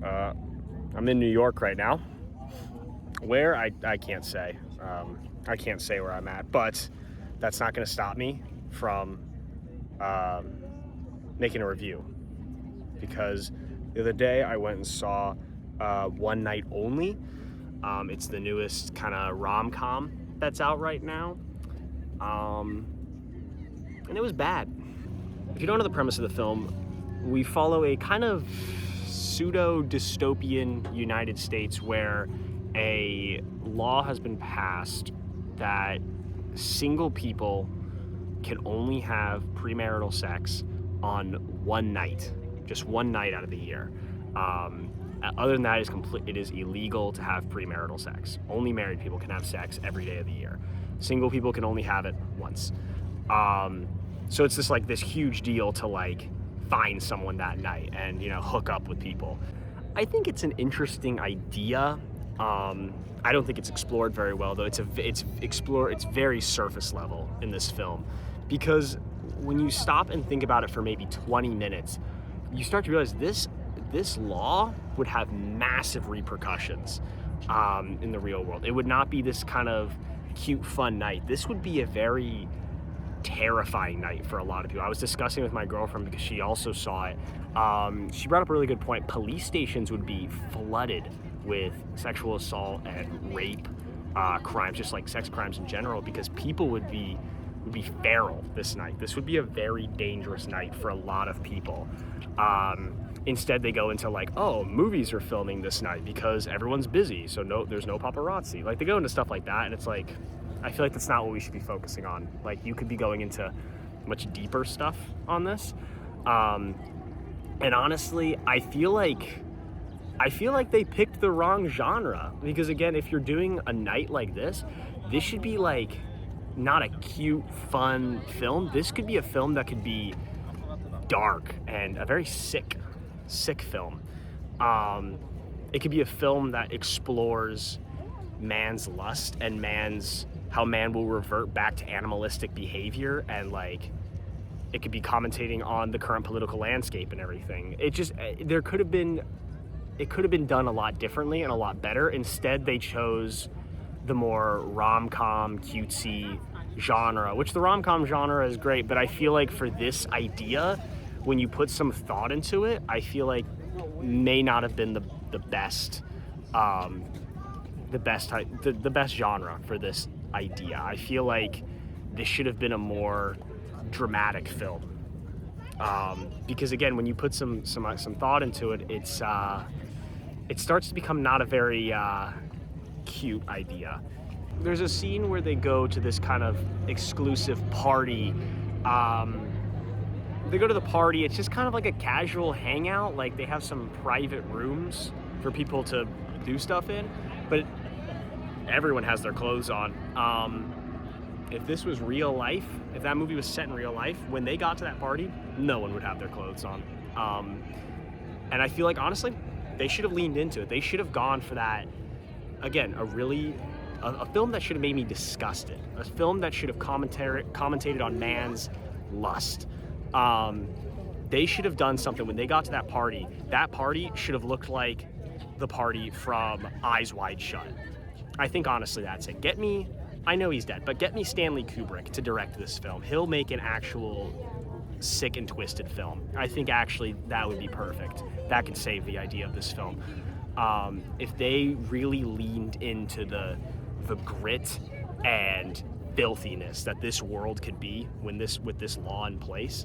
I'm in New York right now. Where? I can't say. I can't say where I'm at, but that's not going to stop me from making a review. Because the other day I went and saw One Night Only. It's the newest kind of rom-com that's out right now. And it was bad. If you don't know the premise of the film, we follow a kind of pseudo-dystopian United States where a law has been passed that single people can only have premarital sex on one night, just one night out of the year. Other than that, it is illegal to have premarital sex. Only married people can have sex every day of the year. Single people can only have it once. So it's this huge deal to find someone that night and hook up with people. I think it's an interesting idea. I don't think it's explored very well, though. It's very surface level in this film, because when you stop and think about it for maybe 20 minutes, you start to realize this law would have massive repercussions in the real world. It would not be this kind of cute, fun night. This would be a very terrifying night for a lot of people. I was discussing with my girlfriend because she also saw it. She brought up a really good point. Police stations would be flooded with sexual assault and rape crimes, just like sex crimes in general, because people would be feral this night. This would be a very dangerous night for a lot of people. Instead, they go into movies are filming this night because everyone's busy, so there's no paparazzi. They go into stuff like that, and it's I feel like that's not what we should be focusing on. You could be going into much deeper stuff on this. And honestly, I feel like they picked the wrong genre, because again, if you're doing a night like this should be not a cute, fun film. This could be a film that could be dark and a very sick film. It could be a film that explores man's lust and how man will revert back to animalistic behavior, and it could be commentating on the current political landscape and everything. It could have been done a lot differently and a lot better. Instead, they chose the more rom-com, cutesy genre, which the rom-com genre is great, but I feel like for this idea, when you put some thought into it, I feel like may not have been the best genre for this idea. I feel like this should have been a more dramatic film, because again, when you put some thought into it, it starts to become not a very cute idea. There's a scene where they go to this kind of exclusive party. They go to the party. It's just kind of like a casual hangout. They have some private rooms for people to do stuff in, but everyone has their clothes on. If this was real life, if that movie was set in real life, when they got to that party, no one would have their clothes on. And I feel like, honestly, they should have leaned into it. They should have gone for that. Again, a film that should have made me disgusted. A film that should have commentated on man's lust. They should have done something when they got to that party. That party should have looked like the party from Eyes Wide Shut. I think honestly that's it. I know he's dead, but get me Stanley Kubrick to direct this film. He'll make an actual sick and twisted film. I think actually that would be perfect. That could save the idea of this film. If they really leaned into the grit and filthiness that this world could be with this law in place,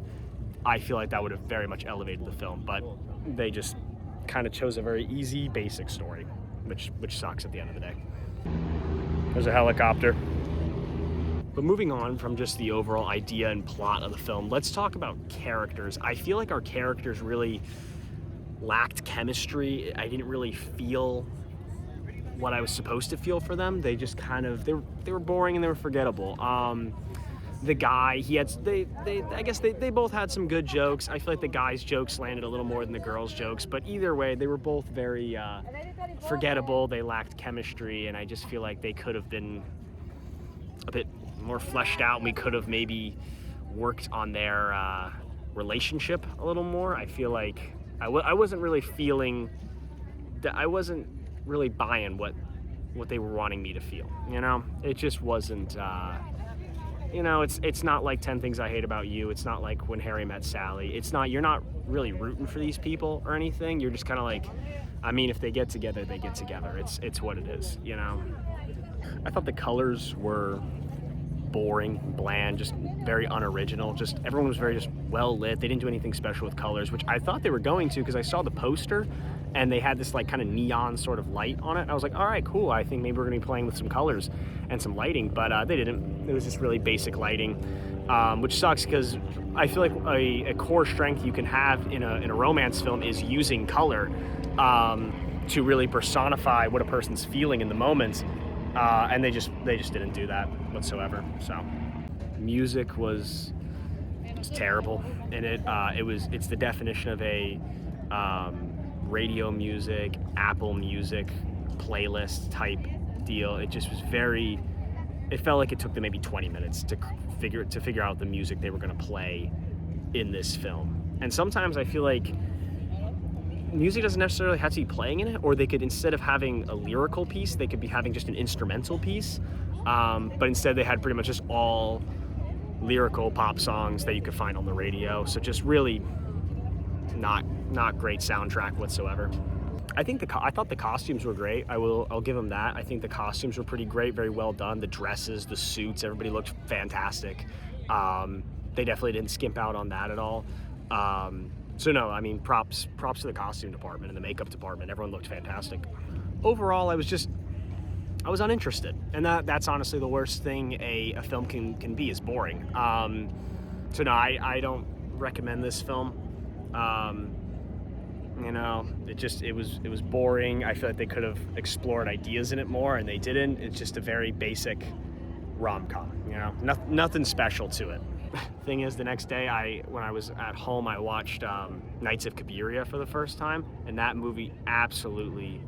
I feel like that would have very much elevated the film. But they just kind of chose a very easy, basic story, which sucks at the end of the day. There's a helicopter. But moving on from just the overall idea and plot of the film, let's talk about characters. I feel like our characters really lacked chemistry. I didn't really feel what I was supposed to feel for them. They just they were boring and they were forgettable. The guy, I guess they both had some good jokes. I feel like the guy's jokes landed a little more than the girl's jokes, but either way, they were both very forgettable. They lacked chemistry, and I just feel like they could have been a bit more fleshed out, and we could have maybe worked on their relationship a little more. I feel like I wasn't really feeling I wasn't really buying what they were wanting me to feel. You know, it just wasn't. You know, it's not like 10 Things I Hate About You. It's not like When Harry Met Sally. It's not. You're not really rooting for these people or anything. You're just kind of like, I mean, if they get together, they get together. It's what it is. You know. I thought the colors were boring, bland, just very unoriginal. Just everyone was very just well lit. They didn't do anything special with colors, which I thought they were going to because I saw the poster and they had this like kind of neon sort of light on it. I was like, all right, cool. I think maybe we're gonna be playing with some colors and some lighting, but they didn't. It was just really basic lighting, which sucks because I feel like a core strength you can have in a romance film is using color to really personify what a person's feeling in the moment. And they just didn't do that whatsoever. So music was terrible, and it's the definition of a radio music, Apple Music playlist type deal. It just was very. It felt like it took them maybe 20 minutes to figure out the music they were going to play in this film. And sometimes I feel like music doesn't necessarily have to be playing in it, or they could, instead of having a lyrical piece, they could be having just an instrumental piece. But instead they had pretty much just all lyrical pop songs that you could find on the radio. So just really not great soundtrack whatsoever. I thought the costumes were great. I'll give them that. I think the costumes were pretty great, very well done. The dresses, the suits, everybody looked fantastic. They definitely didn't skimp out on that at all. So no, I mean, props to the costume department and the makeup department. Everyone looked fantastic. Overall, I was uninterested, and that's honestly the worst thing a film can be, is boring. So no, I don't recommend this film. You know, it was boring. I feel like they could have explored ideas in it more, and they didn't. It's just a very basic rom-com. You know, nothing special to it. Thing is, the next day, when I was at home, I watched Knights of Cabiria for the first time, and that movie absolutely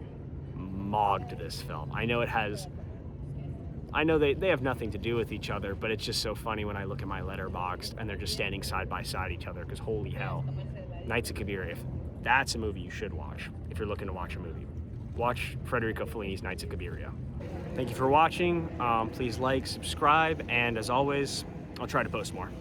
mogged this film. I know they have nothing to do with each other, but it's just so funny when I look at my Letterboxd and they're just standing side by side each other, because holy hell. Knights of Cabiria, that's a movie you should watch if you're looking to watch a movie. Watch Federico Fellini's Knights of Cabiria. Thank you for watching. Please like, subscribe, and as always, I'll try to post more.